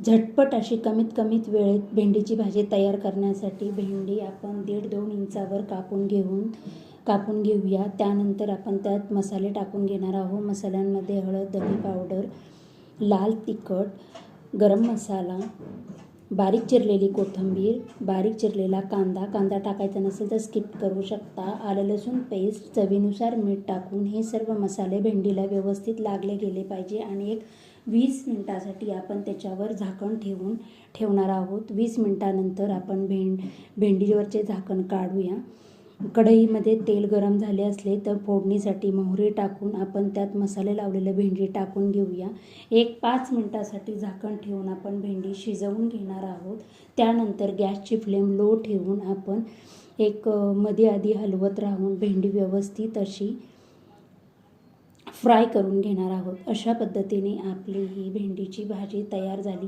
झटपट अशी कमीत वेळेत भेंडीची भाजी तयार करण्यासाठी भेंडी आपण 1.5-2 इंचावर कापून घेऊया। त्यानंतर आपण त्यात मसाले टाकून घेणार आहोत। मसाल्यांमध्ये हळद, धने पावडर, लाल तिखट, गरम मसाला, बारीक चिरलेली कोथिंबीर, बारीक चिरलेला कांदा टाकायचा नसेल तर स्किप करू शकता। आलं लसूण पेस्ट, चवीनुसार मीठ टाकून हे सर्व मसाले भेंडीला व्यवस्थित लागले गेले पाहिजे आणि एक 20 मिनिटासाठी आपण त्याच्यावर झाकण ठेवणार आहोत। 20 मिनिटानंतर आपण भेंडीवरचे झाकण काढूया। कढईमध्ये तेल गरम झाले असले तर फोडणीसाठी मोहरी टाकून आपण त्यात मसाले लावलेले भेंडी टाकून घेऊया। 5 मिनिटासाठी झाकण ठेवून आपण भेंडी शिजवून घेणार आहोत। त्यानंतर गॅसची फ्लेम लो ठेवून आपण मध्ये आधी हलवत राहून भेंडी व्यवस्थित अशी फ्राय करून घेणार आहोत। अशा पद्धतीने आपली ही भेंडीची भाजी तयार झाली।